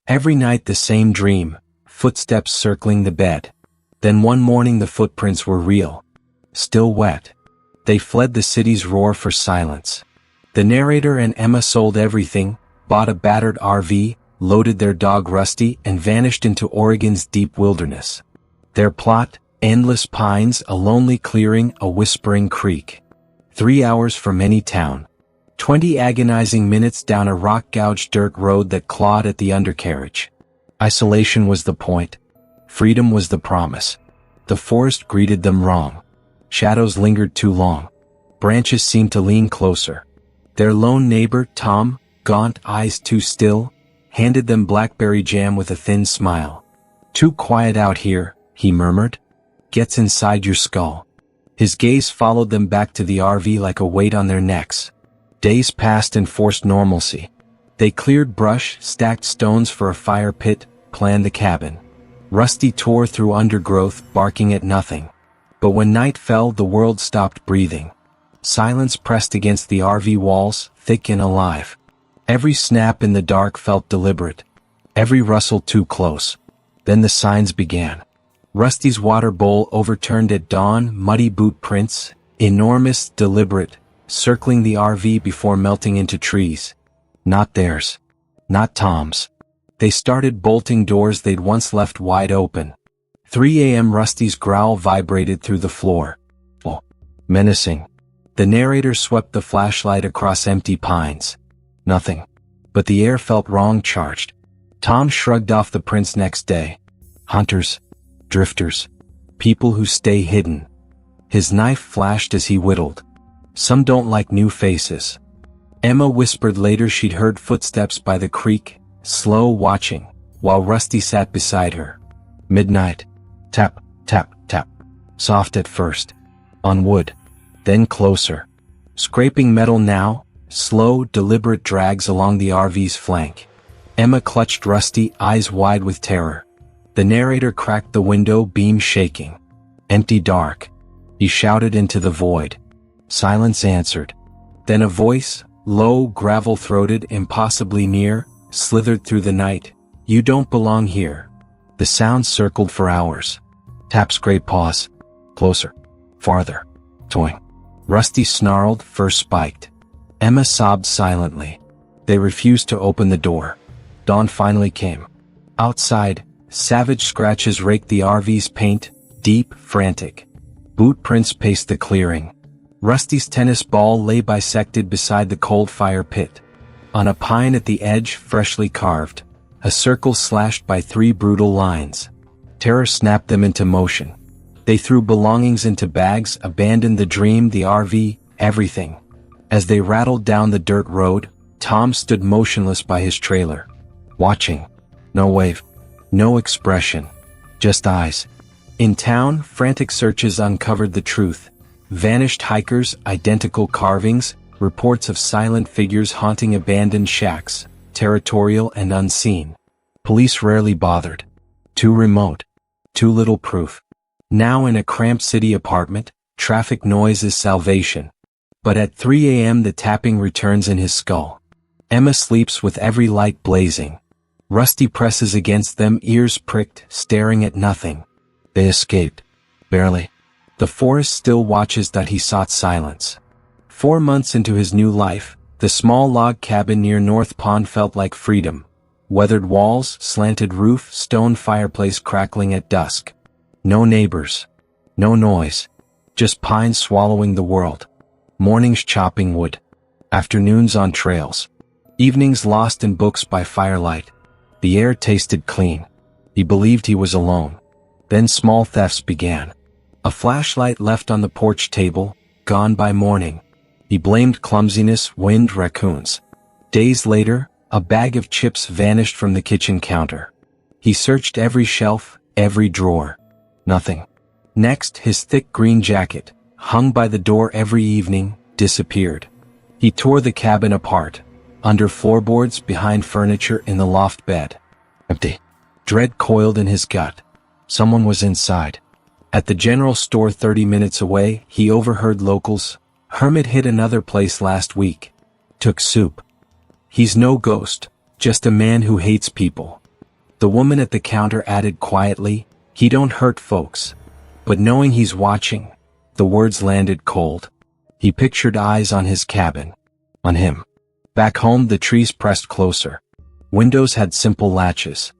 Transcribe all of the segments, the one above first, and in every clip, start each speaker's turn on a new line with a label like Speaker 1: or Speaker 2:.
Speaker 1: Every night the same dream, footsteps circling the bed. Then one morning the footprints were real. Still wet. They fled the city's roar for silence. The narrator and Emma sold everything, bought a battered RV, loaded their dog Rusty, and vanished into Oregon's deep wilderness. Their plot: endless pines, a lonely clearing, a whispering creek. 3 hours from any town. 20 agonizing minutes down a rock-gouged dirt road that clawed at the undercarriage. Isolation was the point. Freedom was the promise. The forest greeted them wrong. Shadows lingered too long. Branches seemed to lean closer. Their lone neighbor, Tom, gaunt eyes too still, handed them blackberry jam with a thin smile. "Too quiet out here," he murmured. "Gets inside your skull." His gaze followed them back to the RV like a weight on their necks. Days passed in forced normalcy. They cleared brush, stacked stones for a fire pit, planned the cabin. Rusty tore through undergrowth, barking at nothing. But when night fell, the world stopped breathing. Silence pressed against the RV walls, thick and alive. Every snap in the dark felt deliberate. Every rustle too close. Then the signs began. Rusty's water bowl overturned at dawn, muddy boot prints, enormous, deliberate, circling the RV before melting into trees. Not theirs. Not Tom's. They started bolting doors they'd once left wide open. 3 a.m. Rusty's growl vibrated through the floor. Oh, menacing. The narrator swept the flashlight across empty pines. Nothing. But the air felt wrong, charged. Tom shrugged off the prints next day. Hunters. Drifters. People who stay hidden. His knife flashed as he whittled. Some don't like new faces. Emma whispered later she'd heard footsteps by the creek, slow, watching, while Rusty sat beside her. Midnight. Tap, tap, tap. Soft at first. On wood. Then closer. Scraping metal now, slow, deliberate drags along the RV's flank. Emma clutched Rusty, eyes wide with terror. The narrator cracked the window, beam shaking. Empty dark. He shouted into the void. Silence answered. Then a voice, low, gravel-throated, impossibly near, slithered through the night. "You don't belong here." The sound circled for hours. Tap, scrape, pause. Closer. Farther. Toying. Rusty snarled, fur spiked. Emma sobbed silently. They refused to open the door. Dawn finally came. Outside, savage scratches raked the RV's paint, deep, frantic. Boot prints paced the clearing. Rusty's tennis ball lay bisected beside the cold fire pit. On a pine at the edge, freshly carved, a circle slashed by 3 brutal lines. Terror snapped them into motion. They threw belongings into bags, abandoned the dream, the RV, everything. As they rattled down the dirt road, Tom stood motionless by his trailer. Watching. No wave. No expression. Just eyes. In town, frantic searches uncovered the truth. Vanished hikers, identical carvings, reports of silent figures haunting abandoned shacks, territorial and unseen. Police rarely bothered. Too remote. Too little proof. Now in a cramped city apartment, traffic noise is salvation. But at 3 a.m. the tapping returns in his skull. Emma sleeps with every light blazing. Rusty presses against them, ears pricked, staring at nothing. They escaped. Barely. The forest still watches that he sought silence. 4 months into his new life, the small log cabin near North Pond felt like freedom. Weathered walls, slanted roof, stone fireplace crackling at dusk. No neighbors. No noise. Just pines swallowing the world. Mornings chopping wood. Afternoons on trails. Evenings lost in books by firelight. The air tasted clean. He believed he was alone. Then small thefts began. A flashlight left on the porch table, gone by morning. He blamed clumsiness, wind, raccoons. Days later, a bag of chips vanished from the kitchen counter. He searched every shelf, every drawer. Nothing. Next, his thick green jacket, hung by the door every evening, disappeared. He tore the cabin apart. Under floorboards, behind furniture, in the loft bed. Empty. Dread coiled in his gut. Someone was inside. At the general store 30 minutes away, he overheard locals. "Hermit hit another place last week. Took soup. He's no ghost, just a man who hates people." The woman at the counter added quietly, "He don't hurt folks." But knowing he's watching, the words landed cold. He pictured eyes on his cabin. On him. Back home the trees pressed closer. Windows had simple latches.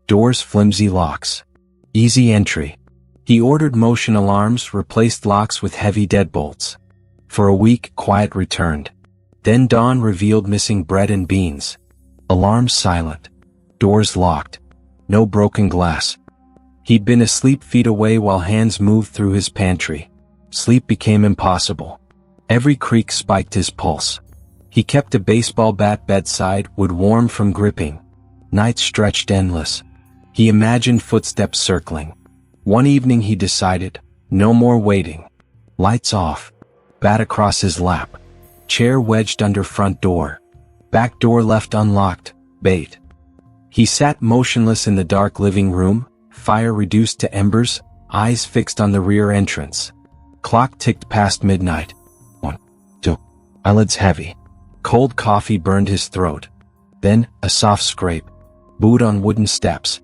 Speaker 1: Doors flimsy locks. Easy entry. He ordered motion alarms, replaced locks with heavy deadbolts. For a week, quiet returned. Then dawn revealed missing bread and beans. Alarms silent. Doors locked. No broken glass. He'd been asleep feet away while hands moved through his pantry. Sleep became impossible. Every creak spiked his pulse. He kept a baseball bat bedside, would warm from gripping. Nights stretched endless. He imagined footsteps circling. One evening he decided, no more waiting. Lights off. Bat across his lap. Chair wedged under front door. Back door left unlocked. Bait. He sat motionless in the dark living room, fire reduced to embers, eyes fixed on the rear entrance. Clock ticked past midnight. 1, 2. Eyelids heavy. Cold coffee burned his throat. Then, a soft scrape. Boot on wooden steps.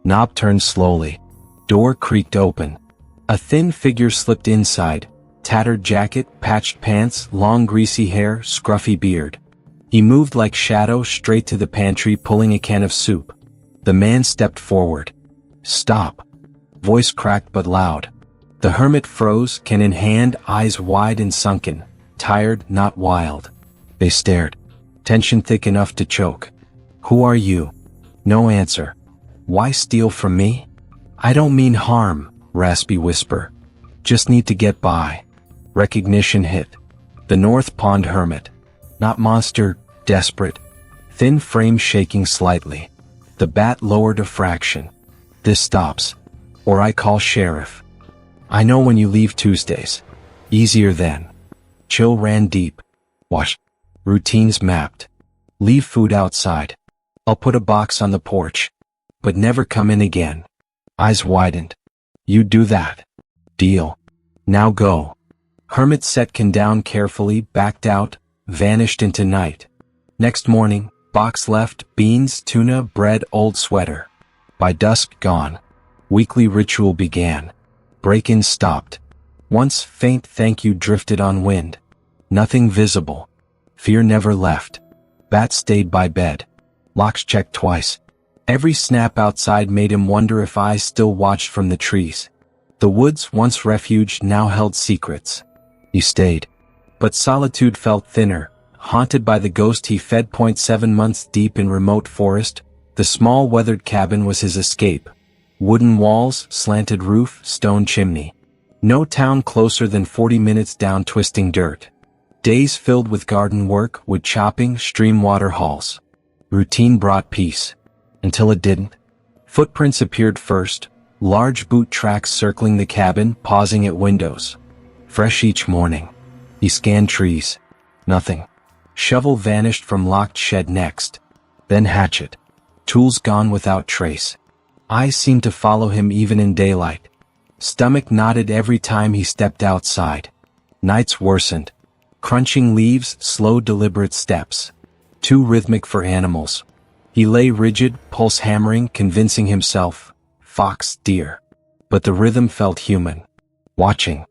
Speaker 1: Knob turned slowly. Door creaked open. A thin figure slipped inside. Tattered jacket, patched pants, long greasy hair, scruffy beard. He moved like shadow straight to the pantry, pulling a can of soup. The man stepped forward. "Stop." Voice cracked but loud. The hermit froze, can in hand, eyes wide and sunken. Tired, not wild. They stared. Tension thick enough to choke. "Who are you?" No answer. "Why steal from me?" "I don't mean harm," raspy whisper. "Just need to get by." Recognition hit. The North Pond hermit. Not monster, desperate. Thin frame shaking slightly. The bat lowered a fraction. "This stops. Or I call sheriff. I know when you leave Tuesdays. Easier then." Chill ran deep. Wash. Routines mapped. Leave food outside. I'll put a box on the porch. But never come in again. Eyes widened. "You do that. Deal. Now go." Hermit set can down carefully, backed out, vanished into night. Next morning, box left, beans, tuna, bread, old sweater. By dusk, gone. Weekly ritual began. Break-in stopped. Once faint thank you drifted on wind. Nothing visible. Fear never left. Bat stayed by bed. Locks checked twice. Every snap outside made him wonder if eyes still watched from the trees. The woods, once refuge, now held secrets. He stayed. But solitude felt thinner, haunted by the ghost he fed. 7 months deep in remote forest, the small weathered cabin was his escape. Wooden walls, slanted roof, stone chimney. No town closer than 40 minutes down twisting dirt. Days filled with garden work, wood chopping, stream water hauls. Routine brought peace. Until it didn't. Footprints appeared first, large boot tracks circling the cabin, pausing at windows. Fresh each morning. He scanned trees. Nothing. Shovel vanished from locked shed next. Then hatchet. Tools gone without trace. Eyes seemed to follow him even in daylight. Stomach knotted every time he stepped outside. Nights worsened. Crunching leaves, slow deliberate steps. Too rhythmic for animals. He lay rigid, pulse hammering, convincing himself. Fox, deer. But the rhythm felt human. Watching.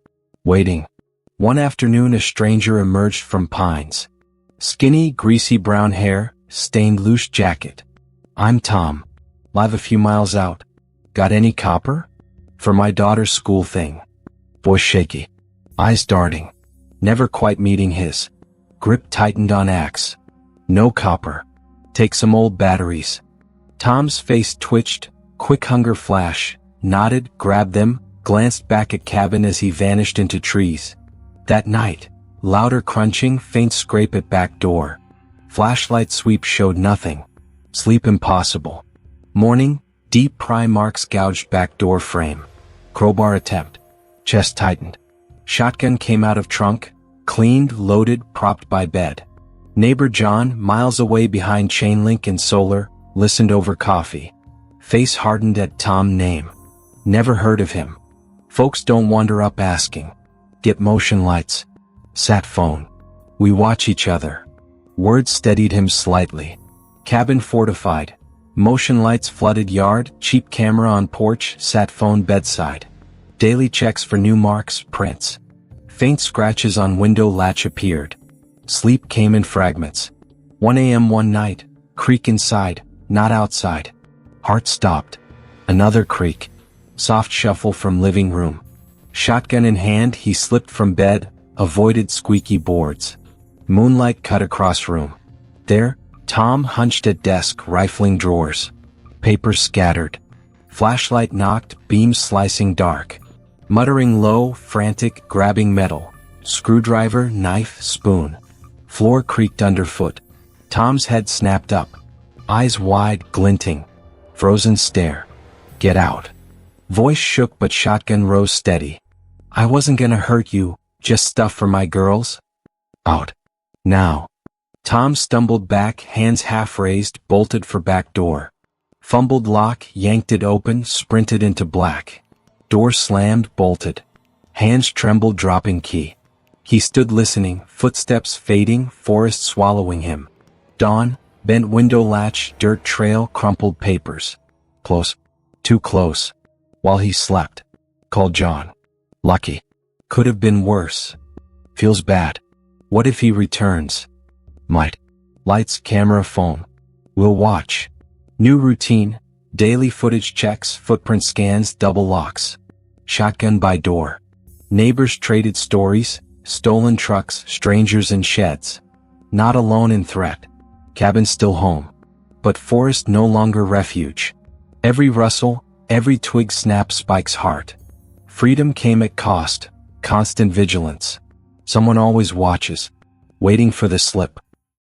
Speaker 1: Waiting. One afternoon a stranger emerged from pines. Skinny, greasy brown hair, stained loose jacket. "I'm Tom. Live a few miles out. Got any copper?" "For my daughter's school thing." Voice shaky. Eyes darting. Never quite meeting his. Grip tightened on axe. "No copper. Take some old batteries." Tom's face twitched, quick hunger flash, nodded, grabbed them, glanced back at cabin as he vanished into trees. That night, louder crunching, faint scrape at back door. Flashlight sweep showed nothing. Sleep impossible. Morning, deep pry marks gouged back door frame. Crowbar attempt. Chest tightened. Shotgun came out of trunk, cleaned, loaded, propped by bed. Neighbor John, miles away behind chain link and solar, listened over coffee. Face hardened at Tom name. Never heard of him. Folks don't wander up asking. Get motion lights. Sat phone. We watch each other. Words steadied him slightly. Cabin fortified. Motion lights flooded yard, cheap camera on porch, sat phone bedside. Daily checks for new marks, prints. Faint scratches on window latch appeared. Sleep came in fragments. 1 a.m. one night, creak inside, not outside. Heart stopped. Another creak. Soft shuffle from living room. Shotgun in hand, he slipped from bed, avoided squeaky boards. Moonlight cut across room. There, Tom hunched at desk, rifling drawers. Papers scattered. Flashlight knocked, beams slicing dark. Muttering low, frantic, grabbing metal. Screwdriver, knife, spoon. Floor creaked underfoot. Tom's head snapped up. Eyes wide, glinting. Frozen stare. Get out. Voice shook but shotgun rose steady. I wasn't gonna hurt you, just stuff for my girls. Out. Now. Tom stumbled back, hands half raised, bolted for back door. Fumbled lock, yanked it open, sprinted into black. Door slammed, bolted. Hands trembled, dropping key. He stood listening, footsteps fading, forest swallowing him. Dawn, bent window latch, dirt trail, crumpled papers. Close. Too close. While he slept. Called John. Lucky. Could have been worse. Feels bad. What if he returns? Might. Lights, camera, phone. We'll watch. New routine. Daily footage checks, footprint scans, double locks. Shotgun by door. Neighbors traded stories, stolen trucks, strangers in sheds. Not alone in threat. Cabin still home. But forest no longer refuge. Every rustle, every twig snap spikes heart. Freedom came at cost, constant vigilance. Someone always watches, waiting for the slip.